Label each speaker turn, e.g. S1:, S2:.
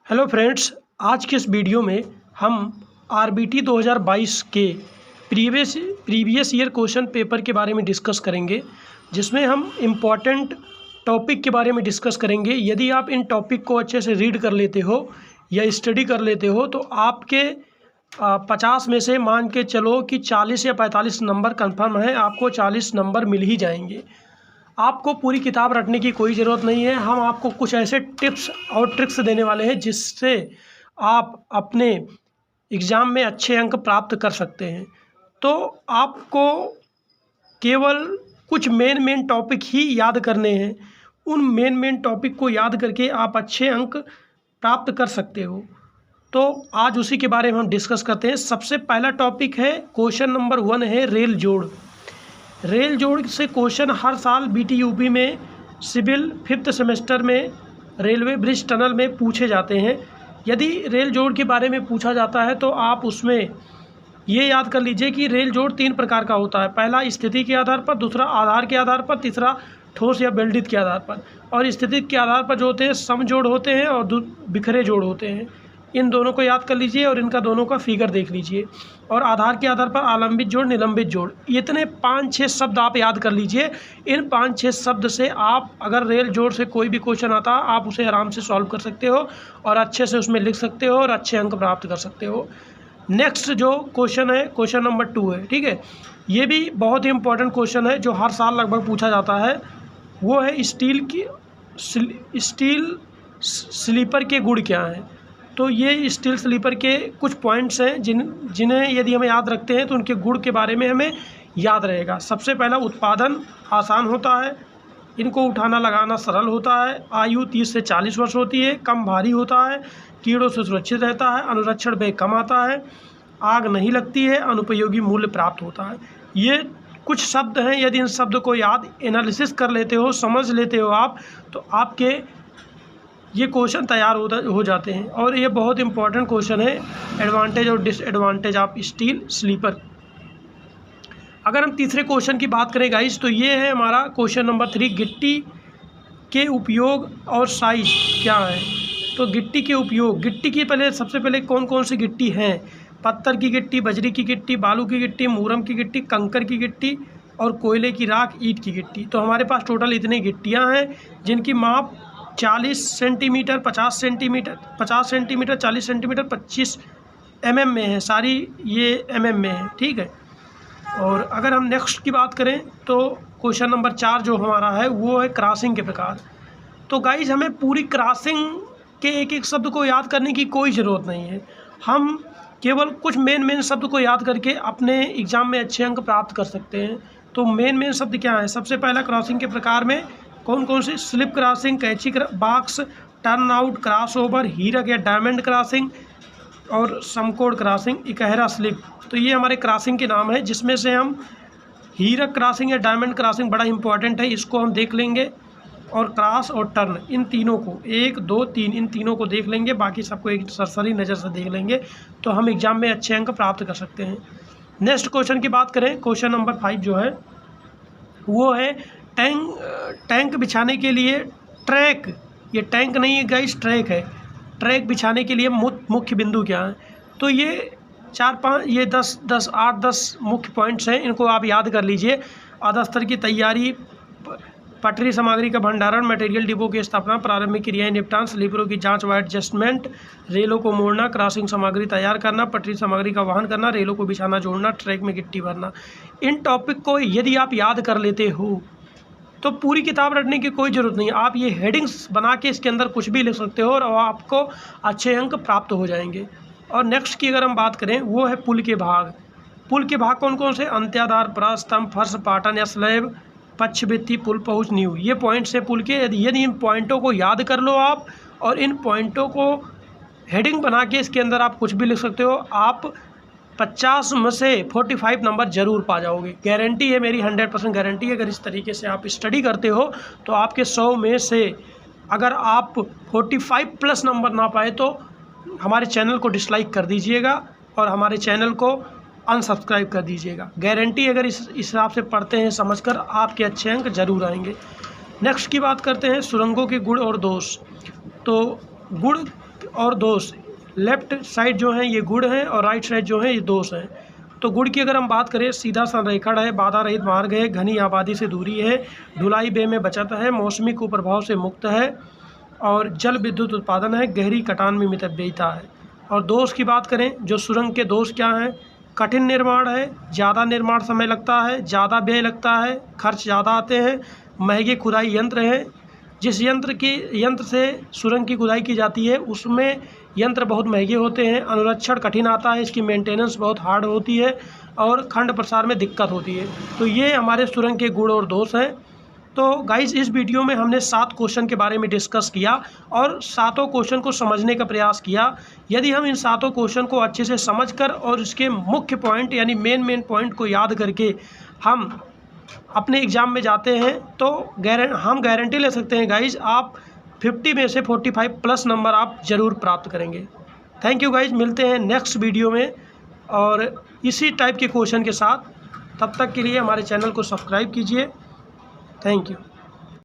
S1: Hello friends, आज के इस वीडियो में हम आरबीटी 2022 के प्रीवियस ईयर क्वेश्चन पेपर के बारे में डिस्कस करेंगे, जिसमें हम इम्पॉर्टेंट टॉपिक के बारे में डिस्कस करेंगे। यदि आप इन टॉपिक को अच्छे से रीड कर लेते हो या स्टडी कर लेते हो तो आपके 50 में से मान के चलो कि 40 या 45 नंबर कंफर्म है, आपको 40 नंबर मिल ही जाएंगे। आपको पूरी किताब रटने की कोई ज़रूरत नहीं है। हम आपको कुछ ऐसे टिप्स और ट्रिक्स देने वाले हैं जिससे आप अपने एग्ज़ाम में अच्छे अंक प्राप्त कर सकते हैं। तो आपको केवल कुछ मेन टॉपिक ही याद करने हैं। उन मेन टॉपिक को याद करके आप अच्छे अंक प्राप्त कर सकते हो। तो आज उसी के बारे में हम डिस्कस करते हैं। सबसे पहला टॉपिक है, क्वेश्चन नंबर 1 है रेल जोड़। रेल जोड़ से क्वेश्चन हर साल बीटीयूपी में सिविल 5th सेमेस्टर में रेलवे ब्रिज टनल में पूछे जाते हैं। यदि रेल जोड़ के बारे में पूछा जाता है तो आप उसमें ये याद कर लीजिए कि रेल जोड़ 3 प्रकार का होता है। पहला स्थिति के आधार पर, दूसरा आधार के आधार पर, तीसरा ठोस या वेल्डित के आधार पर। और स्थिति के आधार पर जो होते हैं सम जोड़ होते हैं और बिखरे जोड़ होते हैं। इन दोनों को याद कर लीजिए और इनका दोनों का फिगर देख लीजिए। और आधार के आधार पर आलंबित जोड़, निलंबित जोड़, इतने 5-6 शब्द आप याद कर लीजिए। इन 5-6 शब्द से आप अगर रेल जोड़ से कोई भी क्वेश्चन आता है आप उसे आराम से सॉल्व कर सकते हो और अच्छे से उसमें लिख सकते हो और अच्छे अंक प्राप्त कर सकते हो। नेक्स्ट जो क्वेश्चन है, क्वेश्चन नंबर 2 है, ठीक है। ये भी बहुत ही इंपॉर्टेंट क्वेश्चन है जो हर साल लगभग पूछा जाता है। वो है स्टील स्लीपर के गुण क्या हैं। तो ये स्टील स्लीपर के कुछ पॉइंट्स हैं जिन्हें यदि हम याद रखते हैं तो उनके गुण के बारे में हमें याद रहेगा। सबसे पहला, उत्पादन आसान होता है, इनको उठाना लगाना सरल होता है, आयु 30 से 40 वर्ष होती है, कम भारी होता है, कीड़ों से सुरक्षित रहता है, अनुरक्षण व्यय कम आता है, आग नहीं लगती है, अनुपयोगी मूल्य प्राप्त होता है। ये कुछ शब्द हैं। यदि इन शब्द को याद एनालिसिस कर लेते हो, समझ लेते हो आप, तो आपके ये क्वेश्चन तैयार हो जाते हैं। और ये बहुत इंपॉर्टेंट क्वेश्चन है, एडवांटेज और डिसएडवांटेज ऑफ स्टील स्लीपर। अगर हम तीसरे क्वेश्चन की बात करें गाइस, तो ये है हमारा क्वेश्चन नंबर 3, गिट्टी के उपयोग और साइज क्या है। तो गिट्टी के उपयोग, गिट्टी की सबसे पहले कौन कौन सी गिट्टी हैं। पत्थर की गिट्टी, बजरी की गिट्टी, बालू की गिट्टी, मूरम की गिट्टी, कंकर की गिट्टी और कोयले की राख, ईंट की गिट्टी। तो हमारे पास टोटल इतनी गिट्टियाँ हैं जिनकी माप 40 सेंटीमीटर, 50 सेंटीमीटर, 40 सेंटीमीटर, 25 mm में है। सारी ये mm में है, ठीक है। और अगर हम नेक्स्ट की बात करें तो क्वेश्चन नंबर 4 जो हमारा है वो है क्रॉसिंग के प्रकार। तो गाइज हमें पूरी क्रॉसिंग के एक शब्द को याद करने की कोई ज़रूरत नहीं है। हम केवल कुछ मेन शब्द को याद करके अपने एग्ज़ाम में अच्छे अंक प्राप्त कर सकते हैं। तो मेन शब्द क्या है। सबसे पहला, क्रॉसिंग के प्रकार में कौन कौन सी, स्लिप क्रॉसिंग, कैची box, turnout, crossover, हीरक या डायमंड क्रॉसिंग और समकोण क्रॉसिंग, इकहरा स्लिप। तो ये हमारे क्रॉसिंग के नाम है, जिसमें से हम हीरक क्रॉसिंग या डायमंड क्रॉसिंग बड़ा इंपॉर्टेंट है, इसको हम देख लेंगे। और क्रॉस और टर्न, इन तीनों को 1, 2, 3 इन तीनों को देख लेंगे। बाकी सबको एक सरसरी नज़र से देख लेंगे तो हम एग्ज़ाम में अच्छे अंक प्राप्त कर सकते हैं। नेक्स्ट क्वेश्चन की बात करें, क्वेश्चन नंबर 5 जो है वो है टैंक बिछाने के लिए ट्रैक। ये टैंक नहीं है गाइस, ट्रैक है। ट्रैक बिछाने के लिए मुख्य बिंदु क्या है। तो ये 4-5 ये 8-10 मुख्य पॉइंट्स हैं, इनको आप याद कर लीजिए। आधा स्तर की तैयारी, पटरी सामग्री का भंडारण, मटेरियल डिपो की स्थापना, प्रारंभिक क्रियाएं, निपटान, स्लीपरों की जांच व एडजस्टमेंट, रेलों को मोड़ना, क्रॉसिंग सामग्री तैयार करना, पटरी सामग्री का वहन करना, रेलों को बिछाना, जोड़ना, ट्रैक में गिट्टी भरना। इन टॉपिक को यदि आप याद कर लेते हो तो पूरी किताब रटने की कोई ज़रूरत नहीं है। आप ये हेडिंग्स बना के इसके अंदर कुछ भी लिख सकते हो और आपको अच्छे अंक प्राप्त हो जाएंगे। और नेक्स्ट की अगर हम बात करें वो है पुल के भाग। पुल के भाग कौन कौन से, अंत्याधार, प्रस्तंभ, फर्श, पाटन या स्लैब, पक्ष भित्ति, पुल पहुँच, नींव। ये पॉइंट्स है पुल के। यदि इन पॉइंटों को याद कर लो आप और इन पॉइंटों को हेडिंग बना के इसके अंदर आप कुछ भी लिख सकते हो, आप 50 में से 45 नंबर ज़रूर पा जाओगे। गारंटी है मेरी, 100% गारंटी है। अगर इस तरीके से आप स्टडी करते हो तो आपके 100 में से अगर आप 45 प्लस नंबर ना पाए तो हमारे चैनल को डिसलाइक कर दीजिएगा और हमारे चैनल को अनसब्सक्राइब कर दीजिएगा। गारंटी, अगर इस हिसाब से पढ़ते हैं समझकर, आपके अच्छे अंक ज़रूर आएंगे। नेक्स्ट की बात करते हैं सुरंगों के गुण और दोष। तो गुण और दोष। लेफ़्ट साइड जो है ये गुण है और राइट साइड जो है ये दोष है। तो गुण की अगर हम बात करें, सीधा संरेखण है, बाधा रहित मार्ग है, घनी आबादी से दूरी है, ढुलाई बे में बचत है, मौसमी कुप्रभाव से मुक्त है और जल विद्युत उत्पादन है, गहरी कटान में मितव्ययिता है। और दोष की बात करें, जो सुरंग के दोष क्या हैं? कठिन निर्माण है, ज़्यादा निर्माण समय लगता है, ज़्यादा व्यय लगता है, खर्च ज़्यादा आते हैं, महंगे खुदाई यंत्र हैं। जिस यंत्र से सुरंग की खुदाई की जाती है उसमें यंत्र बहुत महंगे होते हैं, अनुरक्षण कठिन आता है, इसकी मेंटेनेंस बहुत हार्ड होती है और खंड प्रसार में दिक्कत होती है। तो ये हमारे सुरंग के गुण और दोष हैं। तो गाइस, इस वीडियो में हमने 7 क्वेश्चन के बारे में डिस्कस किया और 7 क्वेश्चन को समझने का प्रयास किया। यदि हम इन 7 क्वेश्चन को अच्छे से समझकर और इसके मुख्य पॉइंट यानी मेन पॉइंट को याद करके हम अपने एग्ज़ाम में जाते हैं तो हम गारंटी ले सकते हैं गाइज, आप 50 में से 45 प्लस नंबर आप ज़रूर प्राप्त करेंगे। थैंक यू गाइज, मिलते हैं नेक्स्ट वीडियो में और इसी टाइप के क्वेश्चन के साथ। तब तक के लिए हमारे चैनल को सब्सक्राइब कीजिए। Thank you.